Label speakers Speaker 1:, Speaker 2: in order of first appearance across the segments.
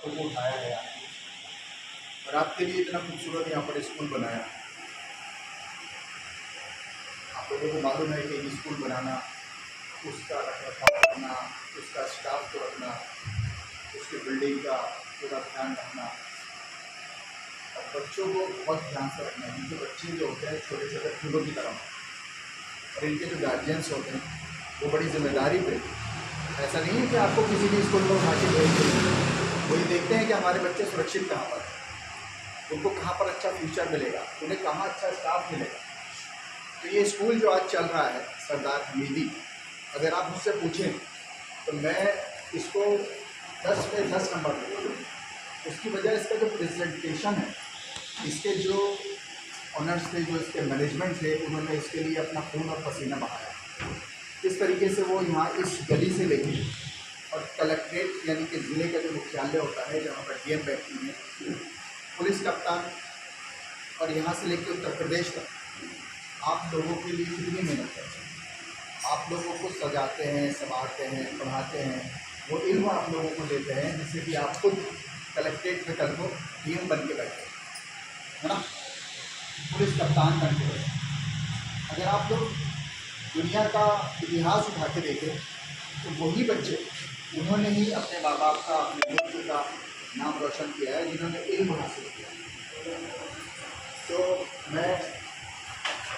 Speaker 1: तो वो उठाया गया और आपके लिए इतना खूबसूरत यहाँ पर स्कूल बनाया। आप लोगों को मालूम है कि स्कूल बनाना, उसका रखरखाव करना, उसका स्टाफ को रखना, उसकी बिल्डिंग का पूरा ध्यान रखना और बच्चों को बहुत ध्यान से रखना। क्योंकि बच्चे जो होते हैं छोटे छोटे फूलों की तरह, और इनके जो गार्जियंस होते हैं वो बड़ी जिम्मेदारी पे। ऐसा नहीं है कि आपको किसी भी स्कूल में उठा के भेज दें, वो ये देखते हैं कि हमारे बच्चे सुरक्षित कहाँ पर हैं, उनको कहाँ पर अच्छा फ्यूचर मिलेगा, उन्हें कहाँ अच्छा स्टाफ मिलेगा। तो ये स्कूल जो आज चल रहा है सरदार हमीदी, अगर आप मुझसे पूछें तो मैं इसको 10 में 10 नंबर दूँ। उसकी वजह इसका जो प्रेजेंटेशन है, इसके जो ऑनर्स थे, जो इसके मैनेजमेंट थे, उन्होंने इसके लिए अपना खून और पसीना बहाया। इस तरीके से वो यहाँ इस गली से लेके और कलेक्ट्रेट यानी कि ज़िले का जो मुख्यालय होता है जहाँ पर डीएम बैठती है, पुलिस कप्तान, और यहाँ से लेकर उत्तर प्रदेश तक आप लोगों के लिए कितनी मेहनत करते हैं। आप लोगों को सजाते हैं, संवारते हैं, पढ़ाते हैं, वो इल्म आप लोगों को देते हैं जिससे कि आप खुद कलेक्ट्रेट में कल को डीएम बन के बैठे, है ना, पुलिस कप्तान बन के बैठे। अगर आप लोग दुनिया का इतिहास उठा के देखें तो वही बच्चे, उन्होंने ही अपने माँ बाप का, अपने मुल्क का नाम रोशन किया है, जिन्होंने इल्म हासिल किया। तो मैं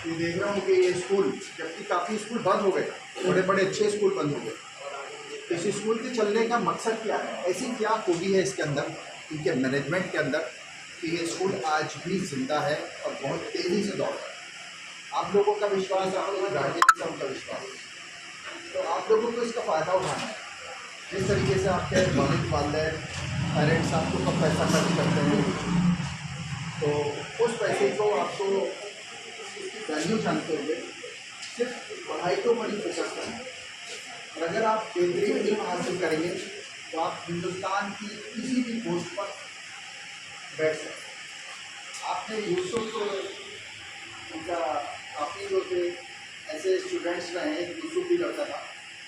Speaker 1: ये देख रहा हूँ कि ये स्कूल, जबकि काफ़ी स्कूल बंद हो गए, बड़े बड़े अच्छे स्कूल बंद हो गए, इस स्कूल के चलने का मकसद क्या है, ऐसी क्या खूबी है इसके अंदर, इनके मैनेजमेंट के अंदर, कि ये स्कूल आज भी जिंदा है और बहुत तेज़ी से दौड़ रहा है। आप लोगों का विश्वास, आप लोगों गार्जियन का उनका विश्वास, तो आप लोगों को इसका फ़ायदा उठाना है। जिस तरीके से आपके वालिदैन पेरेंट्स आपको कब पैसा खर्च करते हैं, तो उस पैसे को आपको वैल्यू जानते हुए सिर्फ पढ़ाई को बड़ी फोकस करना है। और अगर आप बेहतरीन इल्म हासिल करेंगे तो आप हिंदुस्तान की किसी भी पोस्ट पर बैठ सकते। आपने यूसुफ, उनका काफ़ी जो थे ऐसे स्टूडेंट्स रहे हैं, यूसुफ भी करता था,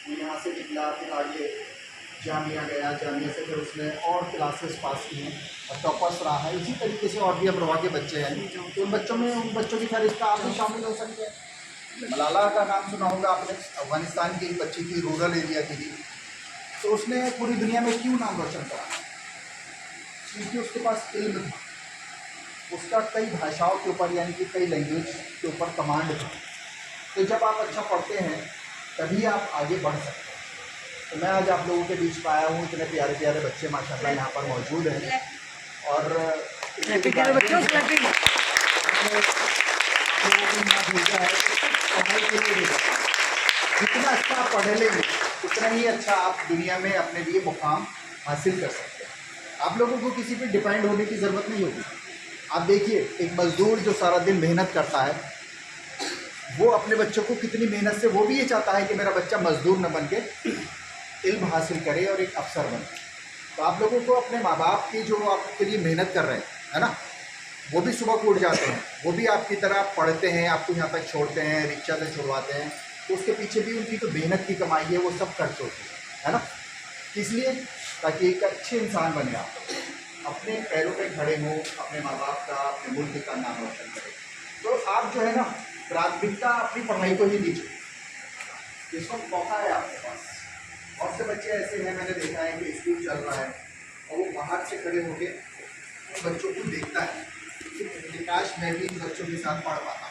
Speaker 1: वो यहाँ से निकला, फिर आगे जामिया गया, जामिया से फिर उसने और क्लासेस पास की हैं और टॉपर्स रहा है। इसी तरीके से और भी अमरोहा के बच्चे हैं, तो उन बच्चों की फहरिस्त आप भी शामिल हो सकते हैं। मलाला का नाम सुना होगा आपने, अफ़गानिस्तान की एक बच्ची थी, रूरल एरिया की थी, तो उसने पूरी दुनिया में क्यों नाम रोशन करा? क्योंकि उसके पास इल्म था, उसका कई भाषाओं के ऊपर यानी कि कई लैंग्वेज के ऊपर कमांड था। तो जब आप अच्छा पढ़ते हैं तभी आप आगे बढ़ सकते हैं। तो मैं आज आप लोगों के बीच में आया हूँ, इतने प्यारे प्यारे बच्चे माशाल्लाह यहाँ पर मौजूद हैं, और लोगों को यहाँ भेजा है पढ़ाई के लिए भेजा। जितना अच्छा आप पढ़े लेंगे उतना ही अच्छा आप दुनिया में अपने लिए मुकाम हासिल कर सकते हैं। आप लोगों को किसी पे डिपेंड होने की ज़रूरत नहीं होगी। आप देखिए, एक मज़दूर जो सारा दिन मेहनत करता है, वो अपने बच्चों को कितनी मेहनत से, वो भी ये चाहता है कि मेरा बच्चा मज़दूर न बन के इल्म हासिल करे और एक अफसर बने। तो आप लोगों को अपने माँ बाप की जो आपके लिए मेहनत कर रहे हैं, है ना, वो भी सुबह को उठ जाते हैं, वो भी आपकी तरह पढ़ते हैं, आपको यहाँ तक छोड़ते हैं, रिक्शा से छुड़वाते हैं, तो उसके पीछे भी उनकी जो मेहनत की कमाई है वो सब खर्च होती है ना, इसलिए ताकि एक अच्छे इंसान बने, आप अपने पैरों पे खड़े हों, अपने माँ बाप का, अपने मुल्क का नाम रोशन करें। तो आप जो है ना, प्राथमिकता अपनी पढ़ाई को ही दीजिए। इस वक्त मौका है आपके पास। बहुत से बच्चे ऐसे हैं, मैंने देखा है कि स्कूल चल रहा है और वो बाहर से खड़े होके बच्चों को देखता है कि काश मैं भी इन बच्चों के साथ पढ़ पाता।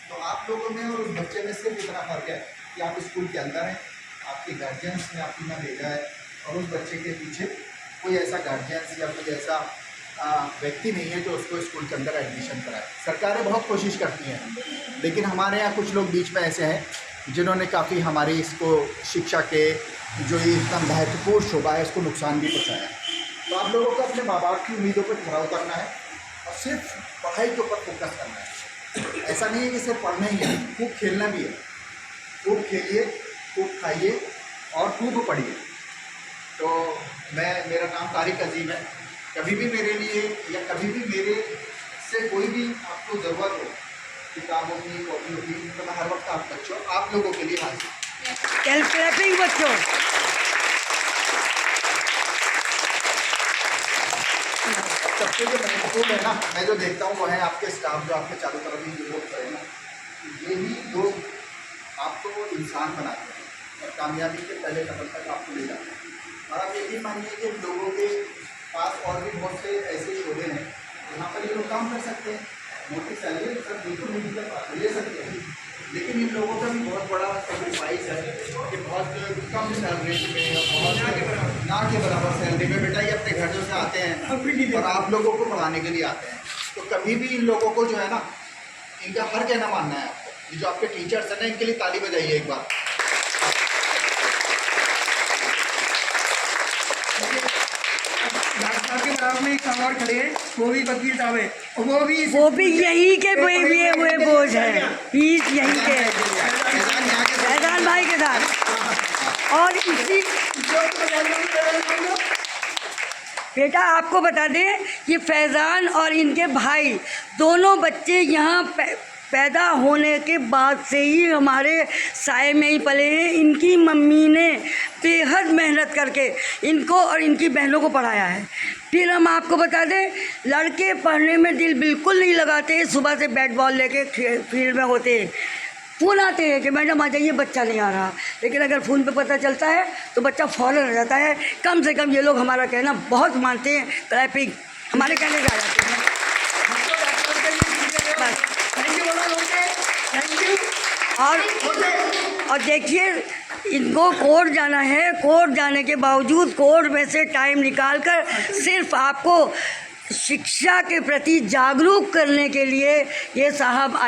Speaker 1: तो आप लोगों में और उस बच्चे में सिर्फ इतना फ़र्क है कि आप स्कूल के अंदर हैं, आपके गार्जियंस ने आपको यहाँ भेजा है, और उस बच्चे के पीछे कोई ऐसा गार्जियंस या कोई ऐसा व्यक्ति नहीं है जो उसको स्कूल के अंदर एडमिशन कराए। सरकारें बहुत कोशिश करती हैं, लेकिन हमारे यहाँ कुछ लोग बीच में ऐसे हैं जिन्होंने काफ़ी हमारी इसको शिक्षा के जो ये इतना महत्वपूर्ण शोबा है इसको नुकसान भी पहुँचाया। तो आप लोगों को अपने माँ बाप की उम्मीदों पर खरा उतरना है और सिर्फ पढ़ाई के ऊपर फोकस करना है। ऐसा नहीं है कि सिर्फ पढ़ना ही है, खूब खेलना भी है। खूब खेलिए, खूब खाइए और खूब पढ़िए। तो मेरा नाम तारिक अजीम है। कभी भी मेरे लिए या कभी भी मेरे से कोई भी आपको ज़रूरत हो किताबों की, कॉपियों की, तो मैं हर वक्त आप लोगों के लिए हाजिर।
Speaker 2: बच्चों
Speaker 1: सबसे जो महत्वपूर्ण है ना, मैं जो देखता हूँ वो है आपके स्टाफ जो आपके चारों तरफ ही लोग खड़े ना, यही लोग आपको इंसान बनाते हैं और कामयाबी के पहले कदम तक आपको ले जाते हैं। और आप ये भी मानिए कि लोगों के पास और भी बहुत से ऐसे शोधे हैं जहाँ पर ये लोग काम कर सकते हैं, मोटी सैलरी सब बिल्कुल नहीं ले सकते हैं, लेकिन इन लोगों का भी बहुत बड़ा सेक्रीफाइस है कि बहुत कम सैलरी में, बहुत ना के बराबर सैलरी में बेटा ये अपने घर से आते हैं और आप लोगों को पढ़ाने के लिए आते हैं। तो कभी भी इन लोगों को जो है ना, इनका हर कहना मानना है आपको। ये जो आपके टीचर्स हैं ना, इनके लिए ताली बजाइए एक बार।
Speaker 2: डॉक्टर साहब के बराबर में एक साहब और खड़े हैं, वो भी वकील साहब है, और वो भी
Speaker 3: यही के लिए हुए बोझ है, फीस यही के फैजान भाई के साथ। और इसी बेटा आपको बता दें कि फैज़ान और इनके भाई दोनों बच्चे यहाँ पैदा होने के बाद से ही हमारे साए में ही पले हैं। इनकी मम्मी ने बेहद मेहनत करके इनको और इनकी बहनों को पढ़ाया है। फिर हम आपको बता दें, लड़के पढ़ने में दिल बिल्कुल नहीं लगाते, सुबह से बैट बॉल लेके फील्ड में होते हैं, फ़ोन आते हैं कि मैडम आ जाइए, बच्चा नहीं आ रहा। लेकिन अगर फ़ोन पे पता चलता है तो बच्चा फ़ौरन आ जाता है। कम से कम ये लोग हमारा कहना बहुत मानते हैं, क्लैपिंग हमारे कहने से आ जाते हैं। और देखिए, इनको कोर्ट जाना है, कोर्ट जाने के बावजूद कोर्ट में से टाइम निकाल कर सिर्फ आपको शिक्षा के प्रति जागरूक करने के लिए ये साहब